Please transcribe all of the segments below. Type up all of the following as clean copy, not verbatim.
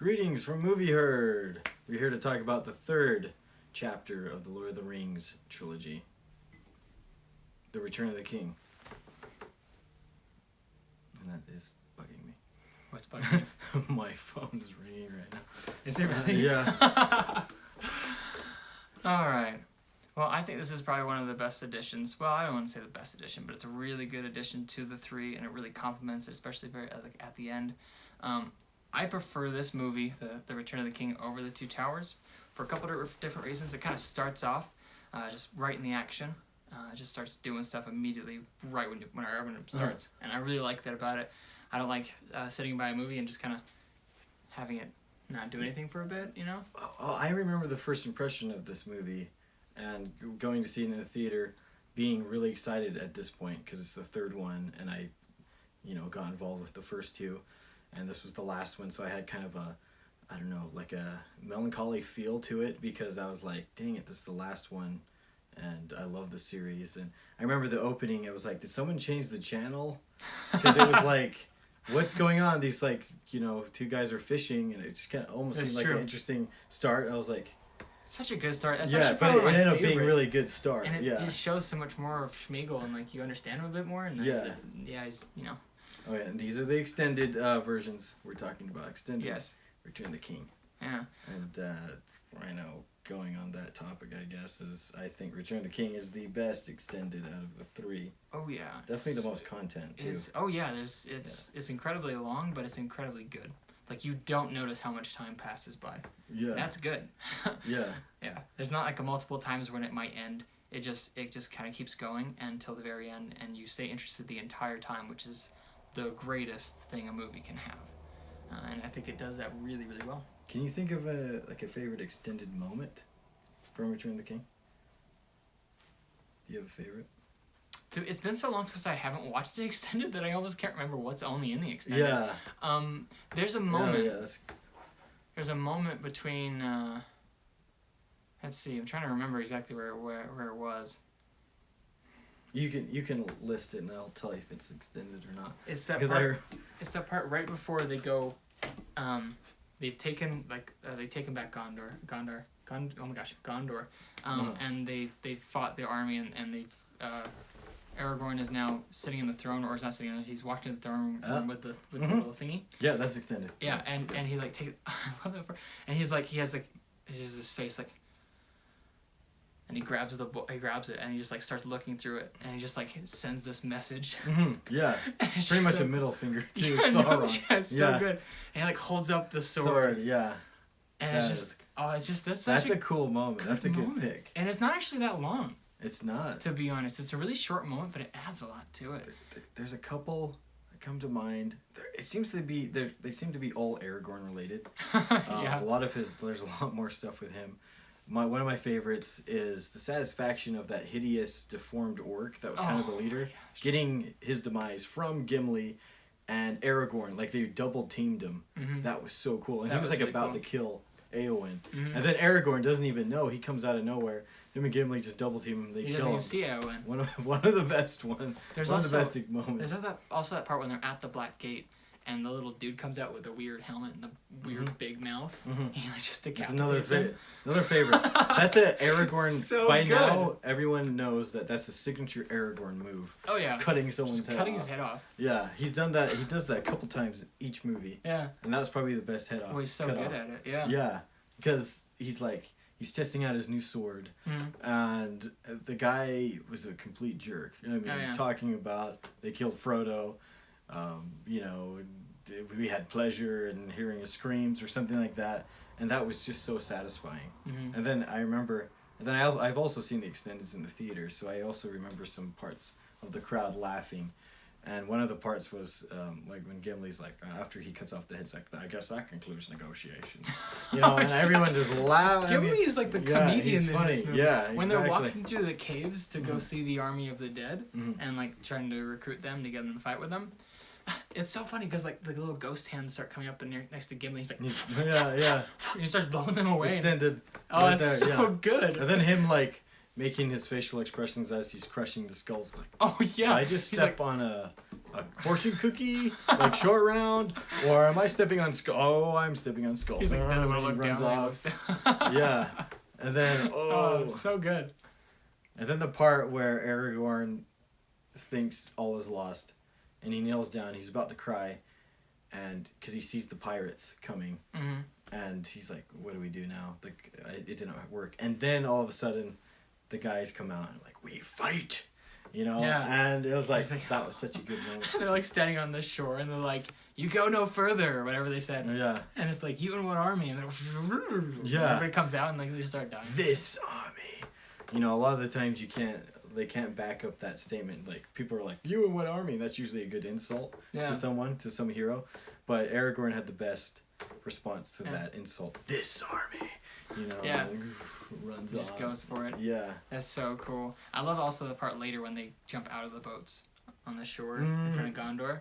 Greetings from Movie Herd. We're here to talk about the third chapter of the Lord of the Rings trilogy, The Return of the King. And that is bugging me. What's bugging you? My phone is ringing right now. Is it really? Yeah. All right. Well, I think this is probably one of the best additions. Well, I don't want to say the best addition, but it's a really good addition to the three, and it really complements it, especially very at the end. I prefer this movie, the Return of the King, over the Two Towers for a couple of different reasons. It kind of starts off just right in the action. It just starts doing stuff immediately right when it starts, and I really like that about it. I don't like sitting by a movie and just kind of having it not do anything for a bit, you know? Oh, I remember the first impression of this movie and going to see it in the theater, being really excited at this point because it's the third one, and I, got involved with the first two, and this was the last one, so I had kind of a, like a melancholy feel to it because I was like, dang it, this is the last one, and I love the series. And I remember the opening, it was like, did someone change the channel? Because it was like, what's going on? These two guys are fishing, and it just kind of almost seemed like an interesting start. I was like, such a good start. That's but it ended up being a really good start. And it just shows so much more of Schmeagol, and you understand him a bit more. And he's Oh yeah, and these are the extended versions we're talking about. Extended. Yes. Return of the King. Yeah. And going on that topic, I guess, is I think Return of the King is the best extended out of the three. Oh yeah. Definitely the most content too. It's incredibly long, but it's incredibly good. Like, you don't notice how much time passes by. Yeah. That's good. Yeah. Yeah. There's not like a multiple times when it might end. It just kind of keeps going until the very end, and you stay interested the entire time, which is the greatest thing a movie can have. And I think it does that really, really well. Can you think of a favorite extended moment from Return of the King? Do you have a favorite? It's been so long since I haven't watched the extended that I almost can't remember what's only in the extended. Yeah. There's a moment. Oh, yeah, There's a moment between. Let's see. I'm trying to remember exactly where it was. You can list it and I'll tell you if it's extended or not. It's that part. It's that part right before they go. They've taken back Gondor. And they've fought the army and they've. Aragorn is now sitting in the throne, or is not sitting in it. He's walking to the throne room with the little thingy. Yeah, that's extended. Yeah, and he I love that part. And he's has this face and he grabs it and he just starts looking through it and he just sends this message. Mm-hmm. Yeah, pretty much a middle finger to Sauron. Yeah, it's so good. And he holds up the sword. Yeah. And that's a cool moment. That's a good pick. And it's not actually that long. It's not. To be honest, it's a really short moment, but it adds a lot to it. There's a couple that come to mind. They seem to be all Aragorn related. Yeah. There's a lot more stuff with him. One of my favorites is the satisfaction of that hideous, deformed orc that was kind of the leader, getting his demise from Gimli and Aragorn. They double teamed him. Mm-hmm. That was so cool. And he was really about to kill Eowyn. Mm-hmm. And then Aragorn doesn't even know. He comes out of nowhere. Him and Gimli just double team him. They kill him. He doesn't even see Eowyn. One of the best ones. One of the best moments. There's also that part when they're at the Black Gate and the little dude comes out with a weird helmet and the weird big mouth. Mm-hmm. And he just decapitates him. Another favorite. That's a Aragorn. So by good. Now, everyone knows that's a signature Aragorn move. Oh yeah. Cutting someone's head off. Cutting his head off. Yeah, he's done that. He does that a couple times each movie. Yeah. And that was probably the best head off. Oh, he's so good at it. Yeah. Yeah, because he's testing out his new sword, and the guy was a complete jerk. Talking about they killed Frodo, we had pleasure in hearing his screams or something like that, and that was just so satisfying. Mm-hmm. And then I remember, I've also seen the extendeds in the theater, so I also remember some parts of the crowd laughing. And one of the parts was when Gimli's after he cuts off the head, it's I guess that concludes negotiations. And everyone just laughed. Gimli is the comedian he's funny. in this movie. Yeah, when they're walking through the caves to go see the army of the dead and trying to recruit them to get them to fight with them. It's so funny because the little ghost hands start coming up next to Gimli. He's yeah. And he starts blowing them away. Extended. Oh, it's so good. And then him making his facial expressions as he's crushing the skulls. Oh yeah. I just step on a a fortune cookie, like short round, or am I stepping on skull? Oh, I'm stepping on skull. He's like, doesn't want to And look he runs down. off. Yeah, and then Oh, so good. and then the part where Aragorn thinks all is lost, and he kneels down. He's about to cry, and because he sees the pirates coming, Mm-hmm. and he's like, "What do we do now?" Like, it didn't work. And then all of a sudden, the guys come out and like, "We fight," you know. Yeah. And it was like, like, that was such a good moment. They're like standing on the shore and they're like, "You go no further," or whatever they said. Yeah. And it's like, "You and what army?" And then Yeah. everybody comes out and like they start dying. This army. You know, a lot of the times they can't back up that statement. Like, people are like, "You and what army?" And that's usually a good insult Yeah. to someone, to some hero. But Aragorn had the best response to Yeah. that insult. This army. You know, Yeah. and runs Just off. goes for it. Yeah. That's so cool. I love also the part later when they jump out of the boats on the shore in front of Gondor.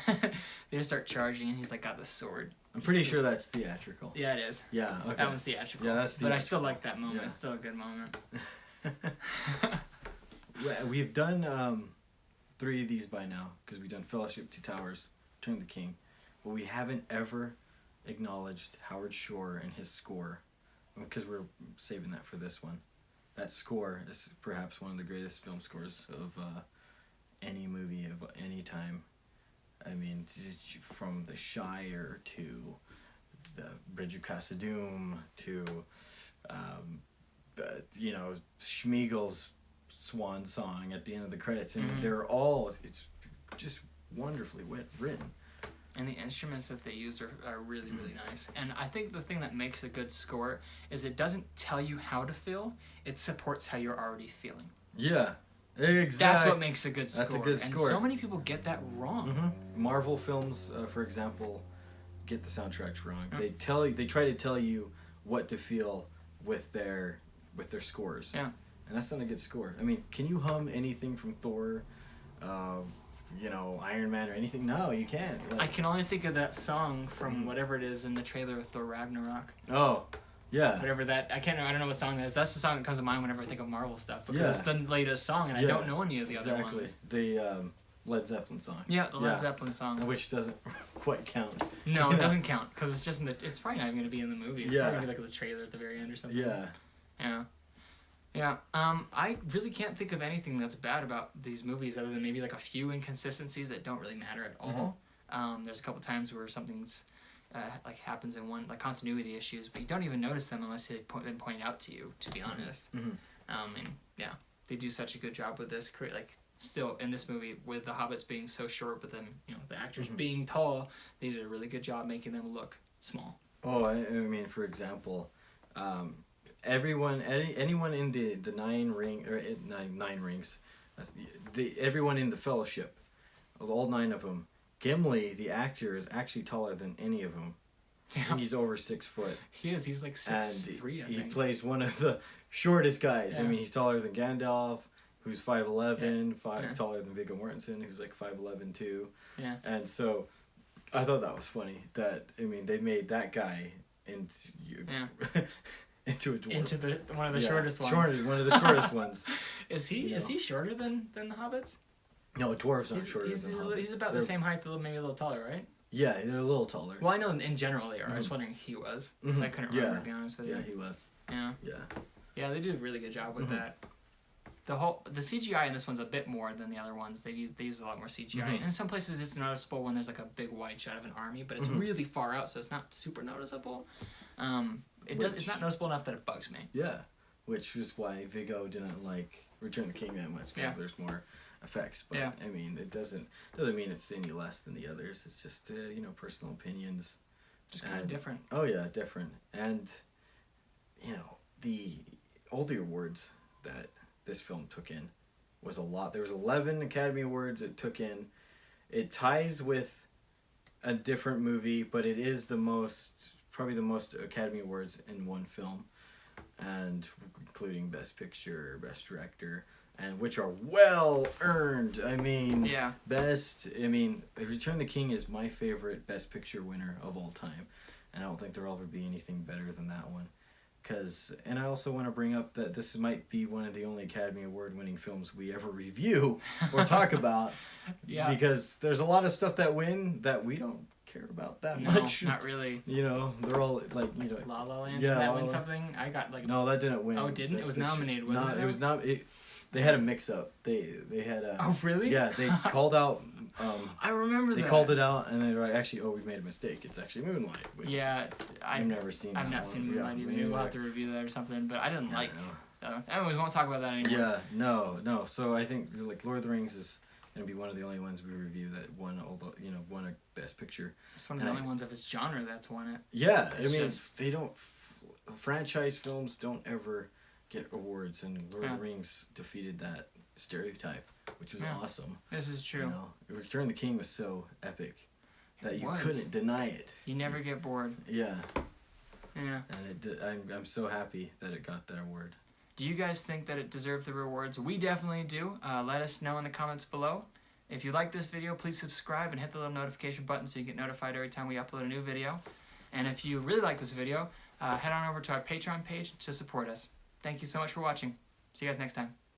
And they just start charging and he's like got the sword. I'm pretty sure that's theatrical. Yeah, it is. Yeah, okay. That was theatrical. Yeah, that's But I still theatrical. like that moment. Yeah. It's still a good moment. We've done 3 of these by now, because we've done Fellowship, Two Towers, Return of the King, but we haven't ever acknowledged Howard Shore and his score, because we're saving that for this one. That score is perhaps one of the greatest film scores of any movie of any time. I mean, from The Shire to the Bridge of Khazad-dûm to, you know, Schmiegel's swan song at the end of the credits. And they're all, it's just wonderfully written. And the instruments that they use are really, really nice. And I think the thing that makes a good score is it doesn't tell you how to feel, it supports how you're already feeling. Yeah, exactly. That's what makes a good score. That's a good And score. so many people get that wrong. Marvel films, for example, get the soundtracks wrong. They try to tell you what to feel with their scores. Yeah. And that's not a good score. I mean, can you hum anything from Thor, you know, Iron Man or anything? No, you can't. Like, I can only think of that song from whatever it is in the trailer of Thor Ragnarok. oh, yeah. Whatever that, I don't know what song that is. That's the song that comes to mind whenever I think of Marvel stuff because Yeah. it's the latest song and I Yeah, don't know any of the other Exactly. ones. The Led Zeppelin song. Yeah, the Led Zeppelin song. Which doesn't quite count. No, You it know? doesn't count because it's just it's probably not even going to be in the movie. It's Yeah. probably going to be like the trailer at the very end or something. Yeah. Yeah. Yeah. I really can't think of anything that's bad about these movies other than maybe like a few inconsistencies that don't really matter at all. There's a couple times where something's like happens in one, like continuity issues, but you don't even notice them unless they've been pointed out to you, to be honest. And yeah, they do such a good job with this. Like still in this movie with the hobbits being so short, but then, you know, the actors being tall, they did a really good job making them look small. Oh, I mean, for example, anyone in the nine rings, everyone in the Fellowship, of all 9 of them, Gimli, the actor, is actually taller than any of them. I think he's over 6 foot. He is. He's like 6'3", I He think. plays one of the shortest guys. I Yeah. mean, he's taller than Gandalf, who's 5'11", Yeah. taller than Viggo Mortensen, who's like 5'11" too. Yeah. And so, I thought that was funny. That, I mean, they made that guy into into a dwarf. Into one of the shortest ones. One of the shortest ones. Is he You is know. he shorter than the hobbits? No, dwarves aren't shorter He's than hobbits. he's about They're- the same height, maybe a little taller, right? Yeah, they're a little taller. Well, I know in general they are. I was wondering if he was. 'Cause I couldn't remember, to be honest with you. Yeah, he was. Yeah. Yeah. Yeah, they did a really good job with that. The CGI in this one's a bit more than the other ones. They use a lot more CGI. And in some places it's noticeable when there's like a big wide shot of an army, but it's really far out, so it's not super noticeable. It's not noticeable enough that it bugs me. Yeah, which is why Viggo didn't like Return of the King that much, because Yeah. there's more effects. But Yeah. I mean, it doesn't mean it's any less than the others. It's just you know, personal opinions. Just kind of And- different. Oh yeah, different. And you know, the all the awards that this film took in was a lot. There was 11 Academy Awards it took in. It ties with a different movie, but it is probably the most Academy Awards in one film, and including Best Picture, Best Director, and which are well earned. I mean, Yeah. Return of the King is my favorite Best Picture winner of all time, and I don't think there'll ever be anything better than that one, And I also want to bring up that this might be one of the only Academy Award winning films we ever review or talk about. Yeah. Because there's a lot of stuff that win that we don't care about that No, much. not really. You know, they're all like, you know. La La Land. Yeah, Did that La win La- something? I got like. No, that didn't win. Oh, it didn't? It Best was Picture. nominated, wasn't No, it, it was not. They had a mix up. They had a. Oh really? Yeah, they called out. I remember They that. called it out, and they were like, actually, we made a mistake. It's actually Moonlight. Which Yeah, I've never seen. I've that not one. seen Moonlight Yeah, either. me Maybe we'll have neither. to review that or something. But I didn't Yeah, like. no. Anyways, we won't talk about that anymore. Yeah, no. So I think like Lord of the Rings is gonna be one of the only ones we review that won won a Best Picture. It's one of the only ones of its genre that's won it. Yeah, It's I mean just- they don't. Franchise films don't ever get awards, and Lord of the Rings defeated that stereotype, which was Yeah. awesome. This is true. You know, Return of the King was so epic that It you was. couldn't deny it. You never get bored. Yeah, Yeah. and it did, I'm so happy that it got that award. Do you guys think that it deserved the rewards? We definitely do. Let us know in the comments below. If you like this video, please subscribe and hit the little notification button so you get notified every time we upload a new video. And if you really like this video, head on over to our Patreon page to support us. Thank you so much for watching. See you guys next time.